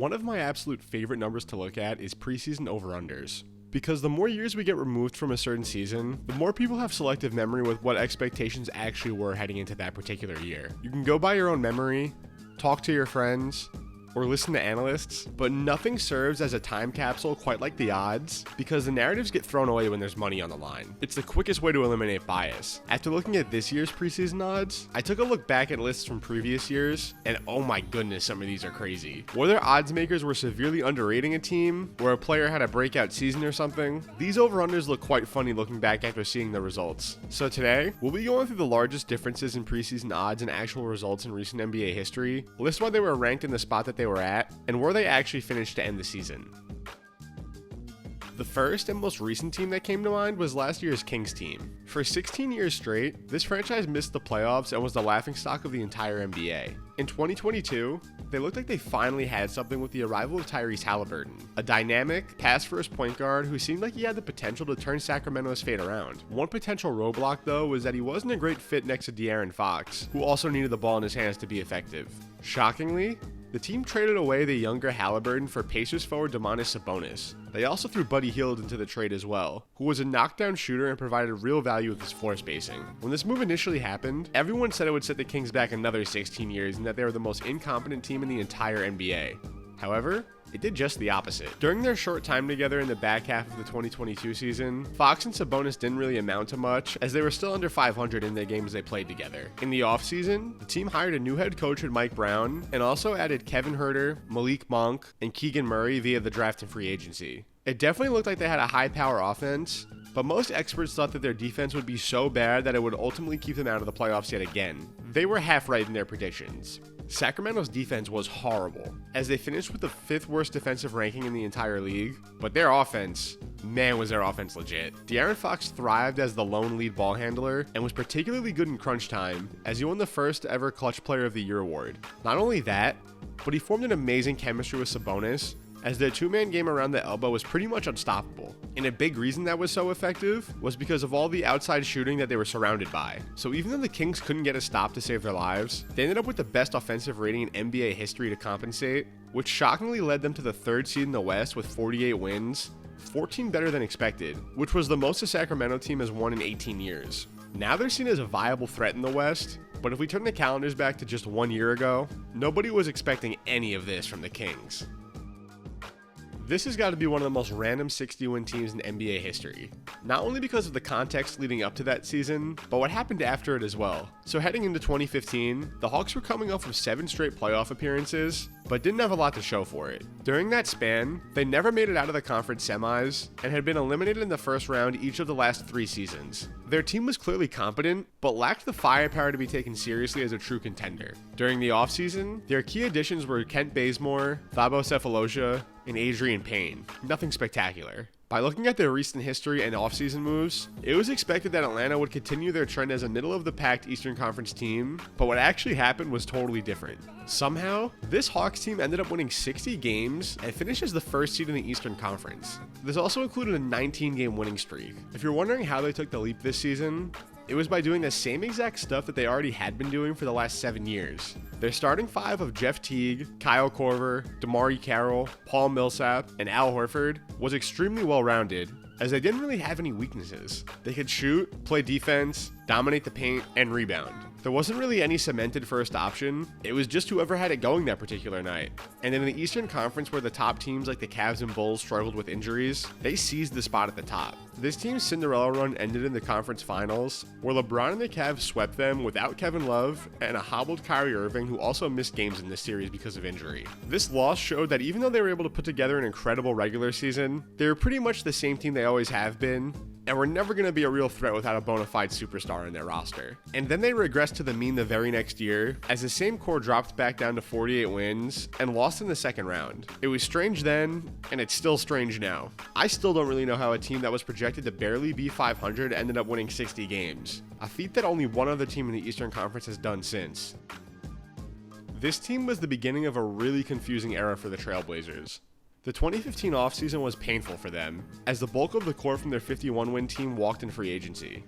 One of my absolute favorite numbers to look at is preseason over-unders. Because the more years we get removed from a certain season, the more people have selective memory with what expectations actually were heading into that particular year. You can go by your own memory, talk to your friends, or listen to analysts, but nothing serves as a time capsule quite like the odds, because the narratives get thrown away when there's money on the line. It's the quickest way to eliminate bias. After looking at this year's preseason odds, I took a look back at lists from previous years, and oh my goodness, some of these are crazy. Whether odds makers were severely underrating a team, or a player had a breakout season or something, these over-unders look quite funny looking back after seeing the results. So today, we'll be going through the largest differences in preseason odds and actual results in recent NBA history, list why they were ranked in the spot that they were at, and where they actually finished to end the season. The first and most recent team that came to mind was last year's Kings team. For 16 years straight, this franchise missed the playoffs and was the laughingstock of the entire NBA. In 2022, they looked like they finally had something with the arrival of Tyrese Halliburton, a dynamic, pass-first point guard who seemed like he had the potential to turn Sacramento's fate around. One potential roadblock, though, was that he wasn't a great fit next to De'Aaron Fox, who also needed the ball in his hands to be effective. Shockingly, the team traded away the younger Halliburton for Pacers forward Domantas Sabonis. They also threw Buddy Hield into the trade as well, who was a knockdown shooter and provided real value with his floor spacing. When this move initially happened, everyone said it would set the Kings back another 16 years and that they were the most incompetent team in the entire NBA. However, it did just the opposite. During their short time together in the back half of the 2022 season, Fox and Sabonis didn't really amount to much, as they were still under 500 in the games they played together. In the offseason, the team hired a new head coach in Mike Brown, and also added Kevin Huerter, Malik Monk, and Keegan Murray via the draft and free agency. It definitely looked like they had a high-power offense, but most experts thought that their defense would be so bad that it would ultimately keep them out of the playoffs yet again. They were half right in their predictions. Sacramento's defense was horrible, as they finished with the 5th worst defensive ranking in the entire league, but their offense, man was their offense legit. De'Aaron Fox thrived as the lone lead ball handler, and was particularly good in crunch time, as he won the first ever Clutch Player of the Year award. Not only that, but he formed an amazing chemistry with Sabonis, as their two-man game around the elbow was pretty much unstoppable. And a big reason that was so effective was because of all the outside shooting that they were surrounded by. So even though the Kings couldn't get a stop to save their lives, they ended up with the best offensive rating in NBA history to compensate, which shockingly led them to the 3rd seed in the West with 48 wins, 14 better than expected, which was the most a Sacramento team has won in 18 years. Now they're seen as a viable threat in the West, but if we turn the calendars back to just 1 year ago, nobody was expecting any of this from the Kings. This has got to be one of the most random 60-win teams in NBA history. Not only because of the context leading up to that season, but what happened after it as well. So heading into 2015, the Hawks were coming off of 7 straight playoff appearances, but didn't have a lot to show for it. During that span, they never made it out of the conference semis, and had been eliminated in the first round each of the last 3 seasons. Their team was clearly competent, but lacked the firepower to be taken seriously as a true contender. During the offseason, their key additions were Kent Bazemore, Thabo Sefolosha, and Adrian Payne. Nothing spectacular. By looking at their recent history and offseason moves, it was expected that Atlanta would continue their trend as a middle-of-the-pack Eastern Conference team, but what actually happened was totally different. Somehow, this Hawks team ended up winning 60 games and finished as the 1st seed in the Eastern Conference. This also included a 19-game winning streak. If you're wondering how they took the leap this season, it was by doing the same exact stuff that they already had been doing for the last 7 years. Their starting 5 of Jeff Teague, Kyle Korver, DeMar Carroll, Paul Millsap, and Al Horford was extremely well-rounded, as they didn't really have any weaknesses. They could shoot, play defense, dominate the paint, and rebound. There wasn't really any cemented first option, it was just whoever had it going that particular night. And in the Eastern Conference, where the top teams like the Cavs and Bulls struggled with injuries, they seized the spot at the top. This team's Cinderella run ended in the conference finals, where LeBron and the Cavs swept them without Kevin Love and a hobbled Kyrie Irving, who also missed games in this series because of injury. This loss showed that even though they were able to put together an incredible regular season, they were pretty much the same team they always have been, and were never going to be a real threat without a bona fide superstar in their roster. And then they regressed to the mean the very next year, as the same core dropped back down to 48 wins and lost in the second round. It was strange then, and it's still strange now. I still don't really know how a team that was projected to barely be 500 ended up winning 60 games, a feat that only one other team in the Eastern Conference has done since. This team was the beginning of a really confusing era for the Trailblazers. The 2015 offseason was painful for them, as the bulk of the core from their 51-win team walked in free agency.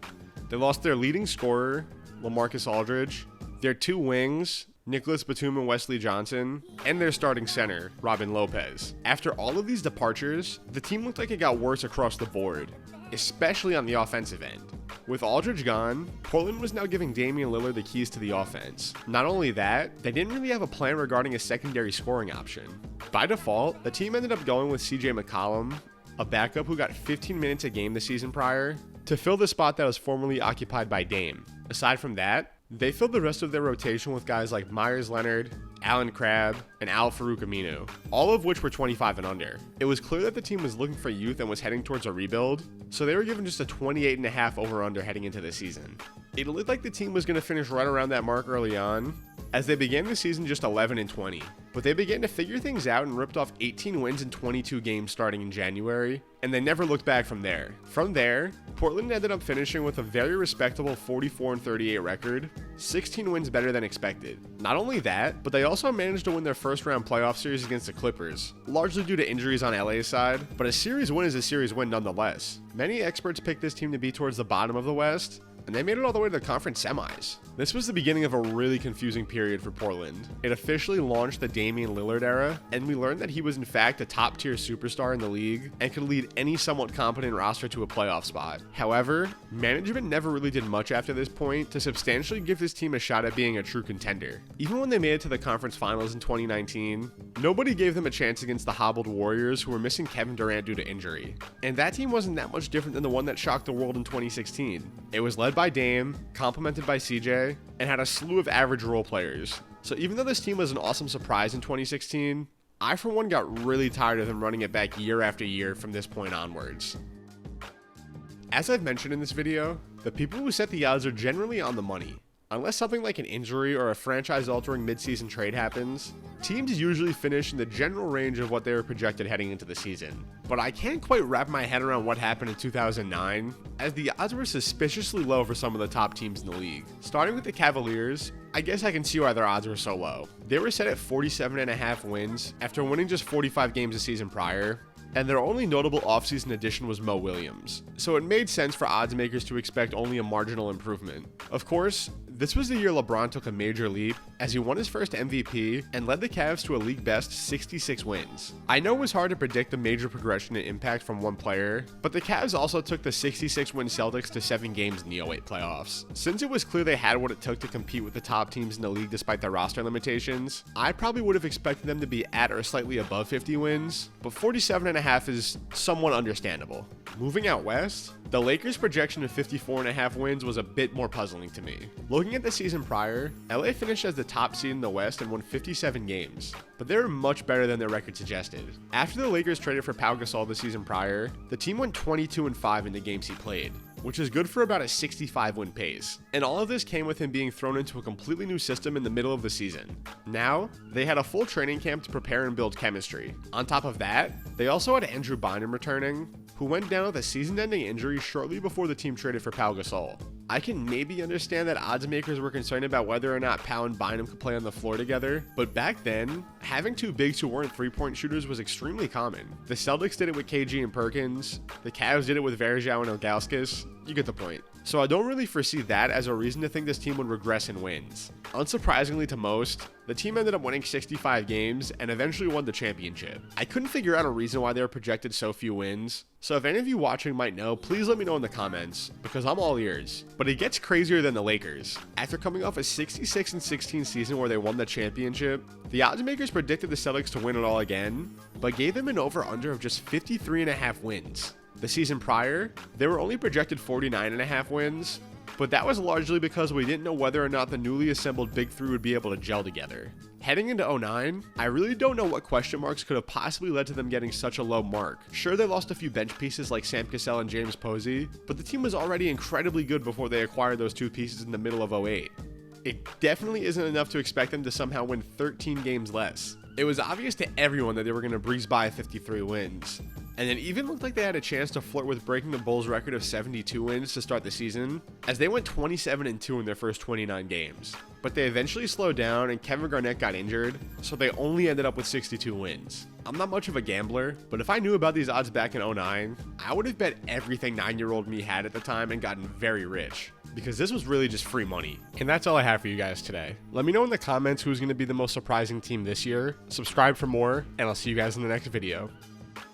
They lost their leading scorer, LaMarcus Aldridge, their 2 wings, Nicholas Batum and Wesley Johnson, and their starting center, Robin Lopez. After all of these departures, the team looked like it got worse across the board, especially on the offensive end. With Aldridge gone, Portland was now giving Damian Lillard the keys to the offense. Not only that, they didn't really have a plan regarding a secondary scoring option. By default, the team ended up going with CJ McCollum, a backup who got 15 minutes a game the season prior, to fill the spot that was formerly occupied by Dame. Aside from that, they filled the rest of their rotation with guys like Myers Leonard, Alan Crabb, and Al Farouk Aminu, all of which were 25 and under. It was clear that the team was looking for youth and was heading towards a rebuild, so they were given just a 28.5 over-under heading into the season. It looked like the team was going to finish right around that mark early on, as they began the season just 11-20, but they began to figure things out and ripped off 18 wins in 22 games starting in January, and they never looked back from there. From there, Portland ended up finishing with a very respectable 44-38 record, 16 wins better than expected. Not only that, but they also managed to win their first round playoff series against the Clippers, largely due to injuries on LA's side, but a series win is a series win nonetheless. Many experts picked this team to be towards the bottom of the West, and they made it all the way to the conference semis. This was the beginning of a really confusing period for Portland. It officially launched the Damian Lillard era, and we learned that he was in fact a top-tier superstar in the league and could lead any somewhat competent roster to a playoff spot. However, management never really did much after this point to substantially give this team a shot at being a true contender. Even when they made it to the conference finals in 2019, nobody gave them a chance against the hobbled Warriors who were missing Kevin Durant due to injury. And that team wasn't that much different than the one that shocked the world in 2016. It was led by Dame, complemented by CJ, and had a slew of average role players. So even though this team was an awesome surprise in 2016, I for one got really tired of them running it back year after year from this point onwards. As I've mentioned in this video, the people who set the odds are generally on the money. Unless something like an injury or a franchise-altering midseason trade happens, teams usually finish in the general range of what they were projected heading into the season. But I can't quite wrap my head around what happened in 2009, as the odds were suspiciously low for some of the top teams in the league. Starting with the Cavaliers, I guess I can see why their odds were so low. They were set at 47.5 wins after winning just 45 games a season prior, and their only notable offseason addition was Mo Williams, so it made sense for odds makers to expect only a marginal improvement. Of course, this was the year LeBron took a major leap as he won his first MVP and led the Cavs to a league-best 66 wins. I know it was hard to predict the major progression and impact from one player, but the Cavs also took the 66-win Celtics to 7 games in the 08 playoffs. Since it was clear they had what it took to compete with the top teams in the league despite their roster limitations, I probably would have expected them to be at or slightly above 50 wins, but 47.5 is somewhat understandable. Moving out west, the Lakers' projection of 54.5 wins was a bit more puzzling to me. Looking at the season prior, LA finished as the top seed in the West and won 57 games, but they were much better than their record suggested. After the Lakers traded for Pau Gasol the season prior, the team went 22-5 in the games he played, which is good for about a 65-win pace. And all of this came with him being thrown into a completely new system in the middle of the season. Now, they had a full training camp to prepare and build chemistry. On top of that, they also had Andrew Bynum returning, who went down with a season-ending injury shortly before the team traded for Pau Gasol. I can maybe understand that odds makers were concerned about whether or not Pau and Bynum could play on the floor together, but back then, having two bigs who weren't three-point shooters was extremely common. The Celtics did it with KG and Perkins, the Cavs did it with Varejao and Ilgauskas. You get the point. So I don't really foresee that as a reason to think this team would regress in wins. Unsurprisingly to most, the team ended up winning 65 games and eventually won the championship. I couldn't figure out a reason why they were projected so few wins, so if any of you watching might know, please let me know in the comments, because I'm all ears. But it gets crazier than the Lakers. After coming off a 66-16 season where they won the championship, the odds makers predicted the Celtics to win it all again, but gave them an over-under of just 53.5 wins. The season prior, they were only projected 49.5 wins, but that was largely because we didn't know whether or not the newly assembled Big Three would be able to gel together. Heading into 09, I really don't know what question marks could have possibly led to them getting such a low mark. Sure, they lost a few bench pieces like Sam Cassell and James Posey, but the team was already incredibly good before they acquired those two pieces in the middle of 08. It definitely isn't enough to expect them to somehow win 13 games less. It was obvious to everyone that they were going to breeze by 53 wins. And it even looked like they had a chance to flirt with breaking the Bulls' record of 72 wins to start the season, as they went 27-2 in their first 29 games. But they eventually slowed down and Kevin Garnett got injured, so they only ended up with 62 wins. I'm not much of a gambler, but if I knew about these odds back in 2009, I would have bet everything 9-year-old me had at the time and gotten very rich, because this was really just free money. And that's all I have for you guys today. Let me know in the comments who's going to be the most surprising team this year, subscribe for more, and I'll see you guys in the next video.